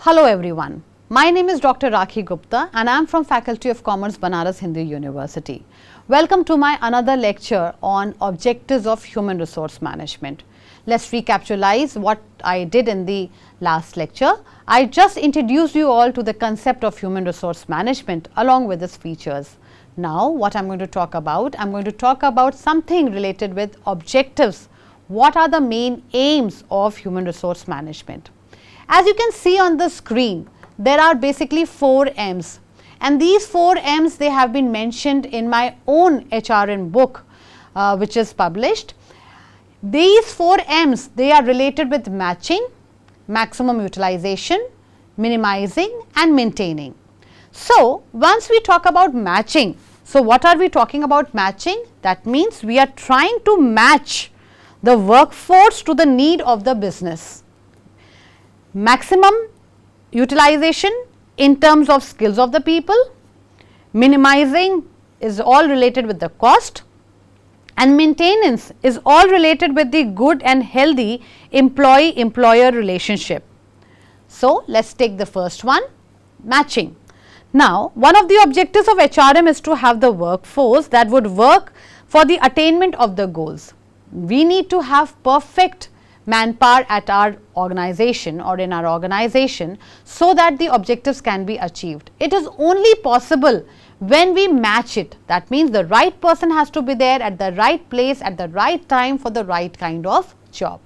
Hello everyone, my name is Dr. Rakhi Gupta and I am from Faculty of Commerce, Banaras Hindu University. Welcome to my another lecture on objectives of human resource management. Let's recapitalize what I did in the last lecture. I just introduced you all to the concept of human resource management along with its features. Now what I am going to talk about? I am going to talk about something related with objectives. What are the main aims of human resource management? As you can see on the screen, there are basically 4 M's, and these 4 M's they have been mentioned in my own HRM book which is published. These 4 M's they are related with matching, maximum utilization, minimizing and maintaining. So, once we talk about matching, so what are we talking about matching? That means we are trying to match the workforce to the need of the business. Maximum utilization in terms of skills of the people, minimizing is all related with the cost, and maintenance is all related with the good and healthy employee-employer relationship. So, let us take the first one, matching. Now, one of the objectives of HRM is to have the workforce that would work for the attainment of the goals. We need to have perfect manpower at our organization or in our organization so that the objectives can be achieved. It is only possible when we match it. That means the right person has to be there at the right place at the right time for the right kind of job.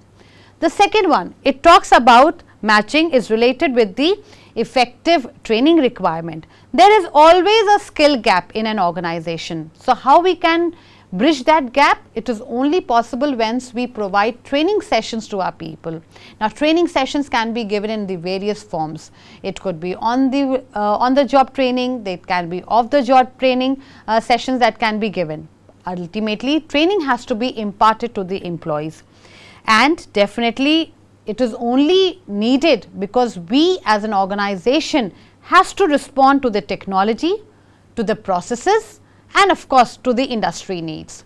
The second one, it talks about matching is related with the effective training requirement. There is always a skill gap in an organization. So, how we can bridge that gap? It is only possible once we provide training sessions to our people. Now, training sessions can be given in the various forms. It could be on the job training, it can be off the job training sessions that can be given. Ultimately, training has to be imparted to the employees, and definitely it is only needed because we as an organization has to respond to the technology, to the processes, and of course to the industry needs.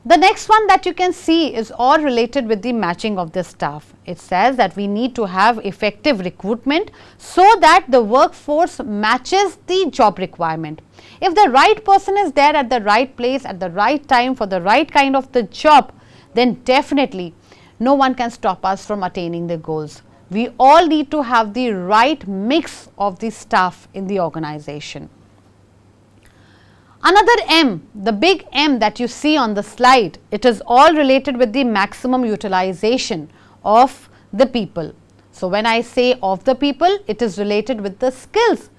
The next one that you can see is all related with the matching of the staff. It says that we need to have effective recruitment so that the workforce matches the job requirement. If the right person is there at the right place at the right time for the right kind of the job, then definitely no one can stop us from attaining the goals. We all need to have the right mix of the staff in the organization. Another M, the big M that you see on the slide, it is all related with the maximum utilization of the people. So, when I say of the people, it is related with the skills.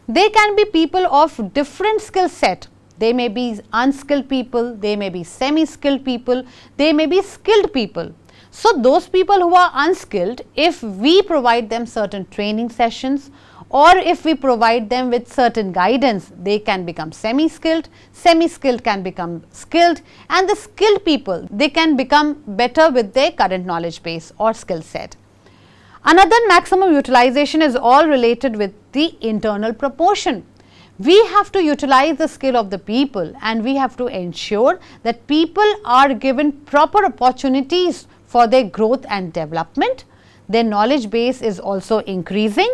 They can be people of different skill set. They may be unskilled people, they may be semi-skilled people, they may be skilled people. So, those people who are unskilled, if we provide them certain training sessions or if we provide them with certain guidance, they can become semi-skilled, semi-skilled can become skilled, and the skilled people, they can become better with their current knowledge base or skill set. Another maximum utilization is all related with the internal proportion. We have to utilize the skill of the people and we have to ensure that people are given proper opportunities for their growth and development. Their knowledge base is also increasing.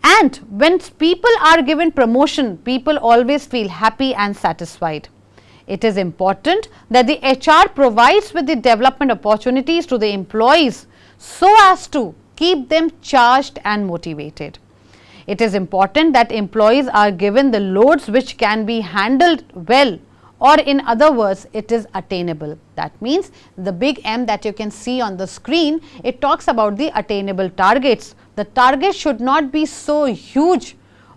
And when people are given promotion, people always feel happy and satisfied. It is important that the HR provides with the development opportunities to the employees so as to keep them charged and motivated. It is important that employees are given the loads which can be handled well, or in other words, it is attainable. That means the big M that you can see on the screen, it talks about the attainable targets. The targets should not be so huge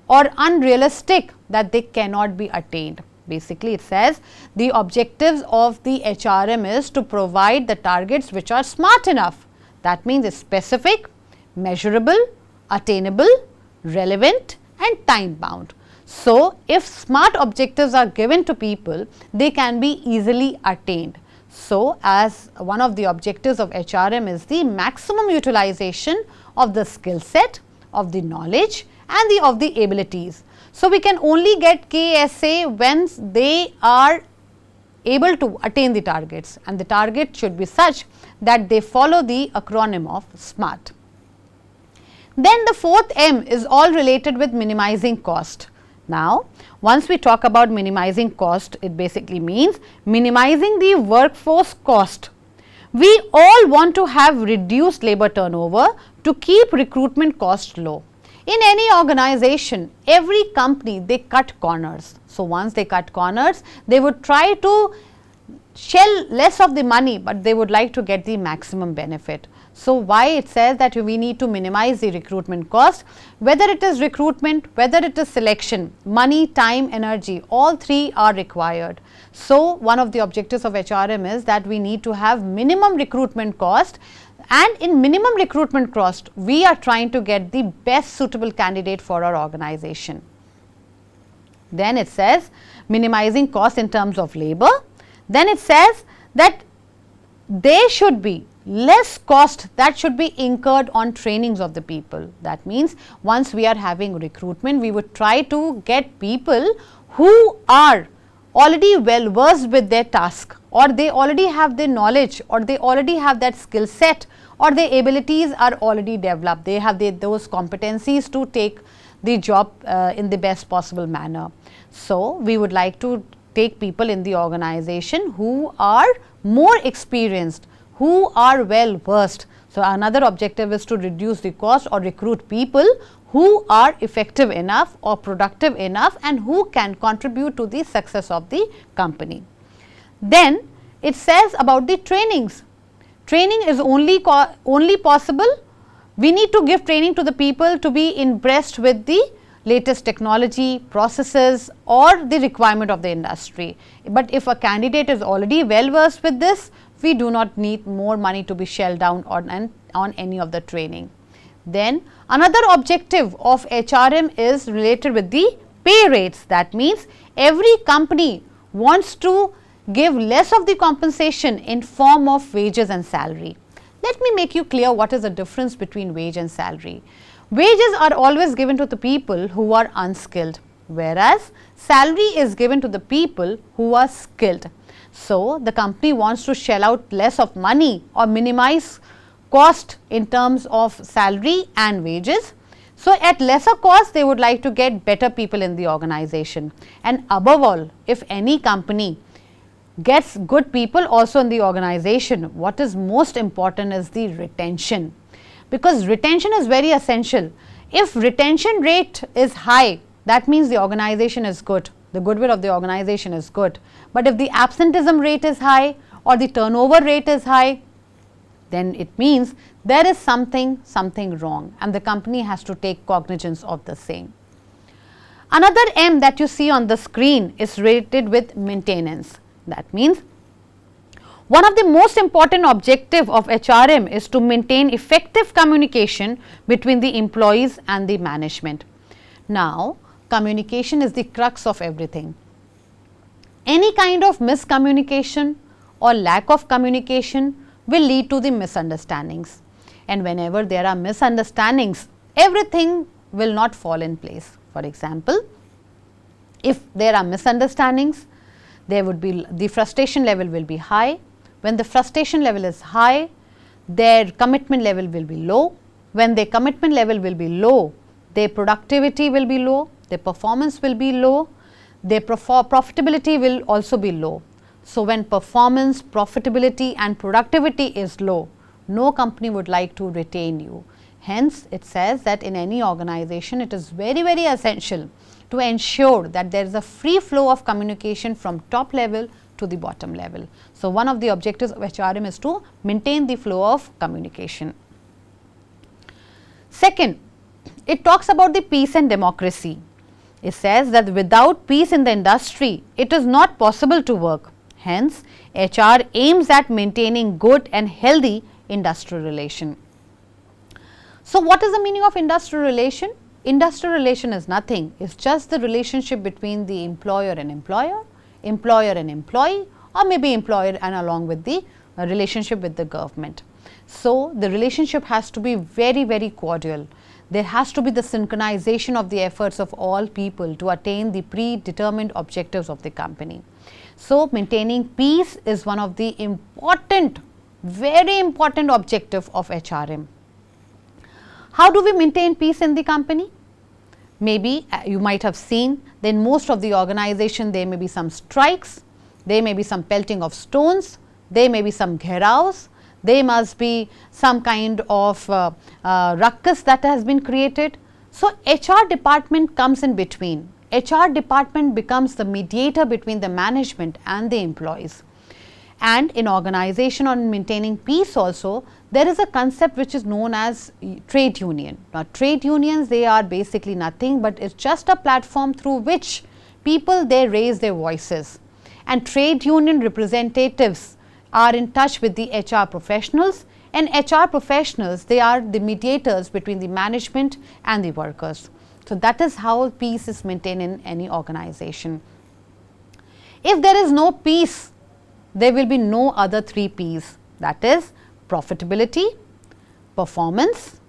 or unrealistic that they cannot be attained. Basically, it says the objectives of the HRM is to provide the targets which are smart enough. That means it's specific, measurable, attainable, relevant and time bound. So, if smart objectives are given to people, they can be easily attained. So, as one of the objectives of HRM is the maximum utilization of the skill set, of the knowledge and of the abilities. So, we can only get KSA when they are able to attain the targets, and the target should be such that they follow the acronym of SMART. Then the fourth M is all related with minimizing cost. Now, once we talk about minimizing cost, it basically means minimizing the workforce cost. We all want to have reduced labor turnover to keep recruitment cost low. In any organization, every company, they cut corners. So, once they cut corners, they would try to shell less of the money, but they would like to get the maximum benefit. So, why it says that we need to minimize the recruitment cost, whether it is recruitment, whether it is selection, money, time, energy, all three are required. So, one of the objectives of HRM is that we need to have minimum recruitment cost, and in minimum recruitment cost, we are trying to get the best suitable candidate for our organization. Then it says minimizing cost in terms of labor. Then it says that there should be less cost that should be incurred on trainings of the people. That means, once we are having recruitment, we would try to get people who are already well versed with their task, or they already have the knowledge, or they already have that skill set, or their abilities are already developed. They have those competencies to take the job in the best possible manner. So, we would like to take people in the organization who are more experienced, who are well versed. So, another objective is to reduce the cost or recruit people who are effective enough or productive enough and who can contribute to the success of the company. Then it says about the trainings. Training is only possible. We need to give training to the people to be impressed with the latest technology, processes, or the requirement of the industry. But if a candidate is already well versed with this, we do not need more money to be shelled down on any of the training. Then another objective of HRM is related with the pay rates. That means, every company wants to give less of the compensation in form of wages and salary. Let me make you clear what is the difference between wage and salary. Wages are always given to the people who are unskilled, whereas salary is given to the people who are skilled. So, the company wants to shell out less of money or minimize cost in terms of salary and wages. So, at lesser cost, they would like to get better people in the organization, and above all, if any company gets good people also in the organization, what is most important is the retention, because retention is very essential. If retention rate is high, that means the organization is good, the goodwill of the organization is good. But if the absenteeism rate is high or the turnover rate is high, then it means there is something wrong, and the company has to take cognizance of the same. Another M that you see on the screen is related with maintenance. That means, one of the most important objective of HRM is to maintain effective communication between the employees and the management. Now, communication is the crux of everything. Any kind of miscommunication or lack of communication will lead to the misunderstandings, and whenever there are misunderstandings, everything will not fall in place. For example, if there are misunderstandings, there would be the frustration level will be high. When the frustration level is high, their commitment level will be low. When their commitment level will be low, their productivity will be low, their performance will be low, their profitability will also be low. So, when performance, profitability and productivity is low, no company would like to retain you. Hence, it says that in any organization, it is very essential to ensure that there is a free flow of communication from top level to the bottom level. So, one of the objectives of HRM is to maintain the flow of communication. Second, it talks about the peace and democracy. It says that without peace in the industry, it is not possible to work. Hence, HR aims at maintaining good and healthy industrial relation. So, what is the meaning of industrial relation? Industrial relation is nothing, it is just the relationship between the employer and employer, employer and employee, or maybe employer and along with the relationship with the government. So, the relationship has to be very cordial. There has to be the synchronization of the efforts of all people to attain the predetermined objectives of the company. So, maintaining peace is one of the important, very important objective of HRM. How do we maintain peace in the company? Maybe you might have seen that in most of the organization there may be some strikes, there may be some pelting of stones, there may be some gheraos, there must be some kind of ruckus that has been created. So, HR department comes in between. HR department becomes the mediator between the management and the employees. And in organization on maintaining peace also, there is a concept which is known as trade union. Now, trade unions, they are basically nothing but it's just a platform through which people they raise their voices, and trade union representatives are in touch with the HR professionals, and HR professionals, they are the mediators between the management and the workers. So, that is how peace is maintained in any organization. If there is no peace, there will be no other 3 P's, that is profitability, performance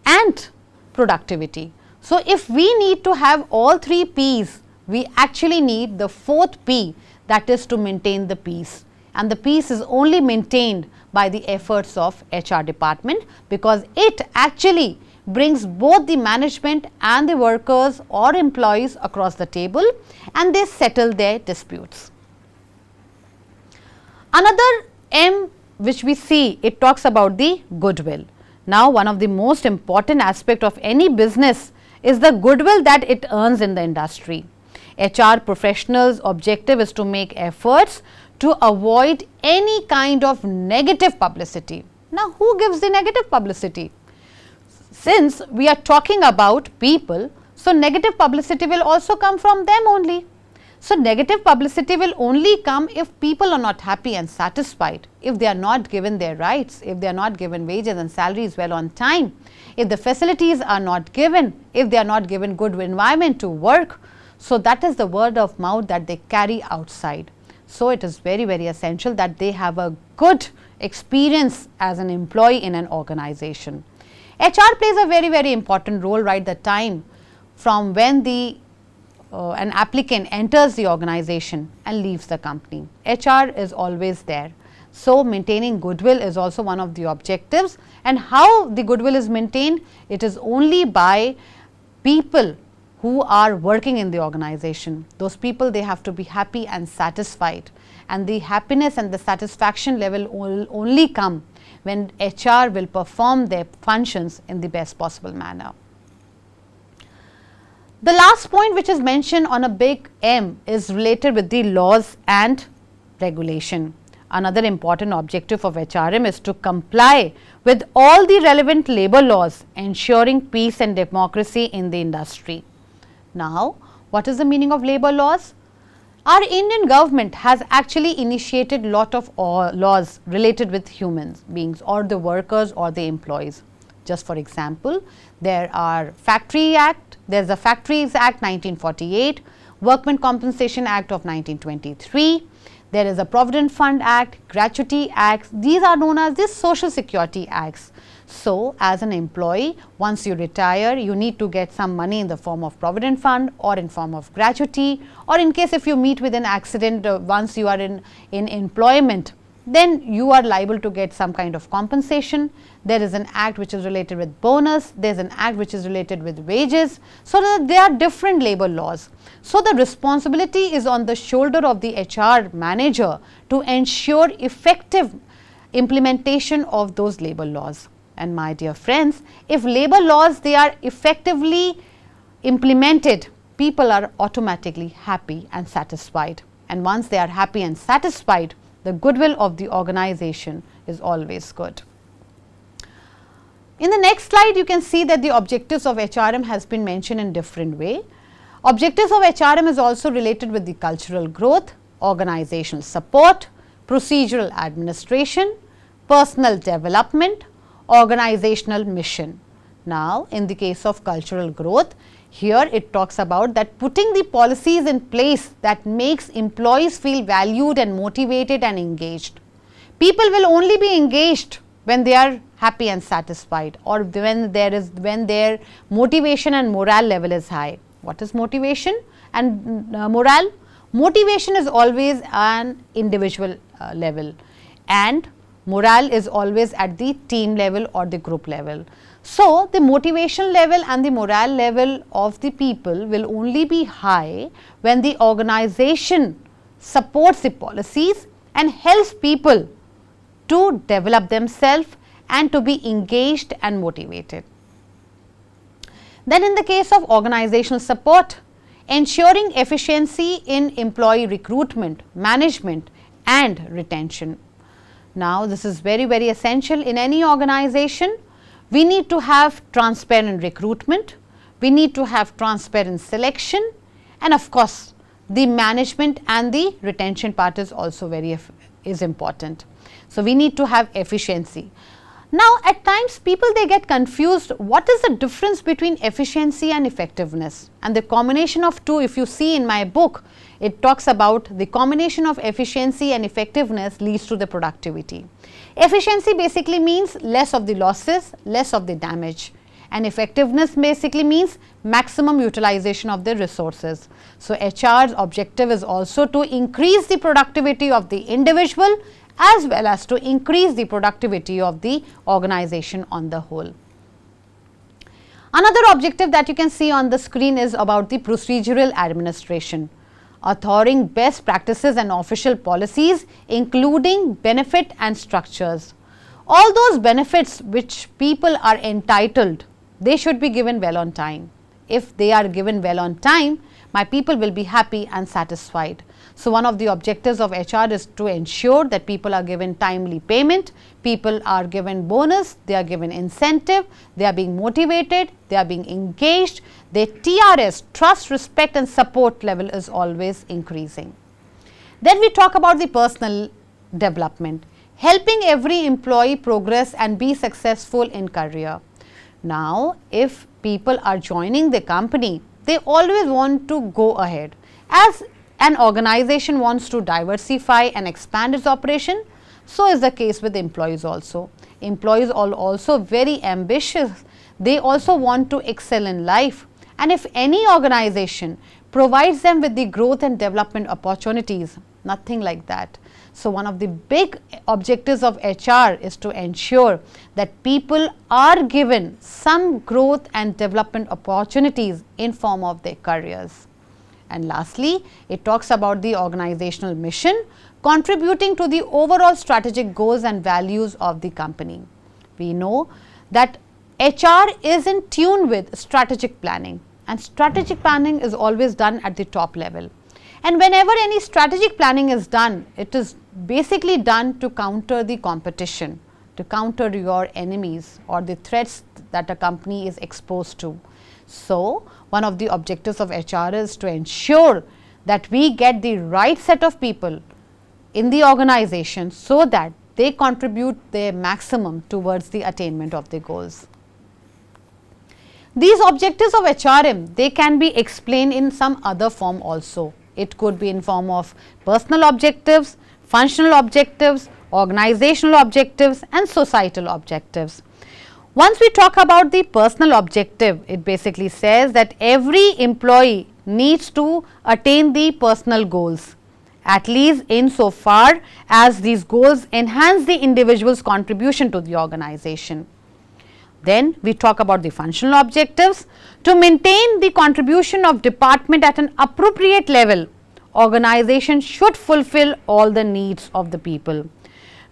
and productivity. So, if we need to have all 3 P's, we actually need the 4th P, that is to maintain the peace, and the peace is only maintained by the efforts of HR department, because it actually brings both the management and the workers or employees across the table and they settle their disputes. Another M which we see, it talks about the goodwill. Now, one of the most important aspect of any business is the goodwill that it earns in the industry. HR professionals' objective is to make efforts to avoid any kind of negative publicity. Now, who gives the negative publicity? Since we are talking about people, so negative publicity will also come from them only. So, negative publicity will only come if people are not happy and satisfied, if they are not given their rights, if they are not given wages and salaries well on time, if the facilities are not given, if they are not given good environment to work. So, that is the word of mouth that they carry outside. So, it is very, very essential that they have a good experience as an employee in an organization. HR plays a very, very important role right the time from when an applicant enters the organization and leaves the company. HR is always there. So, maintaining goodwill is also one of the objectives, and how the goodwill is maintained? It is only by people who are working in the organization. Those people, they have to be happy and satisfied, and the happiness and the satisfaction level will only come when HR will perform their functions in the best possible manner. The last point which is mentioned on a big M is related with the laws and regulation. Another important objective of HRM is to comply with all the relevant labor laws, ensuring peace and democracy in the industry. Now, what is the meaning of labor laws? Our Indian government has actually initiated lot of laws related with human beings or the workers or the employees. Just for example, there are Factory Act, there is a Factories Act 1948, Workmen Compensation Act of 1923, there is a Provident Fund Act, Gratuity Acts, these are known as the Social Security Acts. So, as an employee, once you retire, you need to get some money in the form of Provident Fund or in form of gratuity, or in case if you meet with an accident once you are in employment, then you are liable to get some kind of compensation. There is an act which is related with bonus, there is an act which is related with wages. So, that there are different labor laws. So, the responsibility is on the shoulder of the HR manager to ensure effective implementation of those labor laws. And my dear friends, if labor laws they are effectively implemented, people are automatically happy and satisfied. And once they are happy and satisfied, the goodwill of the organization is always good. In the next slide, you can see that the objectives of HRM has been mentioned in different way. Objectives of HRM is also related with the cultural growth, organizational support, procedural administration, personal development, organizational mission. Now, in the case of cultural growth, here it talks about that putting the policies in place that makes employees feel valued and motivated and engaged. People will only be engaged when they are happy and satisfied, or when their motivation and morale level is high. What is motivation and morale? Motivation is always an individual level, and morale is always at the team level or the group level. So, the motivation level and the morale level of the people will only be high when the organization supports the policies and helps people to develop themselves and to be engaged and motivated. Then in the case of organizational support, ensuring efficiency in employee recruitment, management and retention. Now, this is very essential in any organization. We need to have transparent recruitment, we need to have transparent selection, and of course, the management and the retention part is also is important. So, we need to have efficiency. Now, at times people they get confused, what is the difference between efficiency and effectiveness, and the combination of two, if you see in my book, it talks about the combination of efficiency and effectiveness leads to the productivity. Efficiency basically means less of the losses, less of the damage, and effectiveness basically means maximum utilization of the resources. So, HR's objective is also to increase the productivity of the individual as well as to increase the productivity of the organization on the whole. Another objective that you can see on the screen is about the procedural administration, authoring best practices and official policies including benefit and structures. All those benefits which people are entitled, they should be given well on time. If they are given well on time, my people will be happy and satisfied. So, one of the objectives of HR is to ensure that people are given timely payment, people are given bonus, they are given incentive, they are being motivated, they are being engaged, their TRS, trust, respect and support level is always increasing. Then we talk about the personal development, helping every employee progress and be successful in career. Now, if people are joining the company, they always want to go ahead. As an organization wants to diversify and expand its operation, so is the case with employees also. Employees are also very ambitious. They also want to excel in life, and if any organization provides them with the growth and development opportunities, nothing like that. So, one of the big objectives of HR is to ensure that people are given some growth and development opportunities in form of their careers. And lastly, it talks about the organizational mission, contributing to the overall strategic goals and values of the company. We know that HR is in tune with strategic planning, and strategic planning is always done at the top level. And whenever any strategic planning is done, it is basically done to counter the competition, to counter your enemies or the threats that a company is exposed to. So, one of the objectives of HR is to ensure that we get the right set of people in the organization so that they contribute their maximum towards the attainment of the goals. These objectives of HRM, they can be explained in some other form also. It could be in form of personal objectives, functional objectives, organizational objectives and societal objectives. Once we talk about the personal objective, it basically says that every employee needs to attain the personal goals, at least insofar as these goals enhance the individual's contribution to the organization. Then we talk about the functional objectives. To maintain the contribution of department at an appropriate level, organization should fulfill all the needs of the people.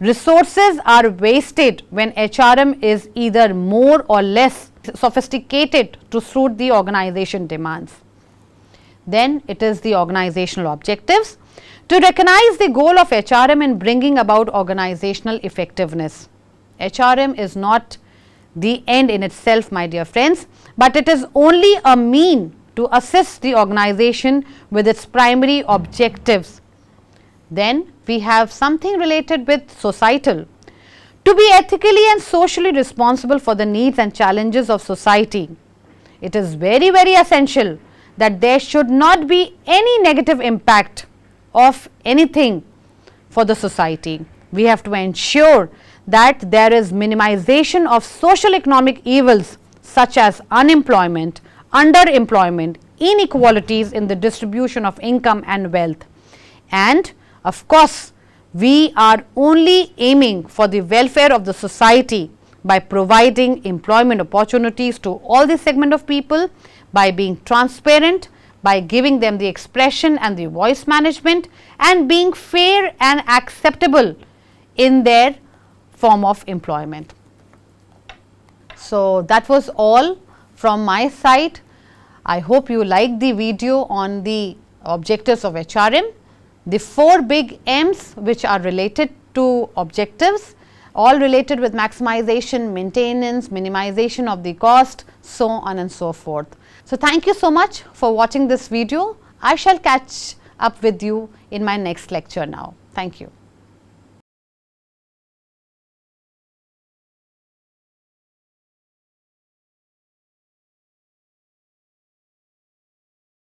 Resources are wasted when HRM is either more or less sophisticated to suit the organization demands. Then it is the organizational objectives. To recognize the goal of HRM in bringing about organizational effectiveness. HRM is not the end in itself, my dear friends, but it is only a mean to assist the organization with its primary objectives. Then we have something related with societal. To be ethically and socially responsible for the needs and challenges of society, it is very essential that there should not be any negative impact of anything for the society. We have to ensure that there is minimization of social economic evils such as unemployment, underemployment, inequalities in the distribution of income and wealth. And of course, we are only aiming for the welfare of the society by providing employment opportunities to all this segment of people, by being transparent, by giving them the expression and the voice management, and being fair and acceptable in their form of employment. So, that was all from my side. I hope you liked the video on the objectives of HRM, the 4 big M's which are related to objectives, all related with maximization, maintenance, minimization of the cost, so on and so forth. So, thank you so much for watching this video. I shall catch up with you in my next lecture now. Thank you.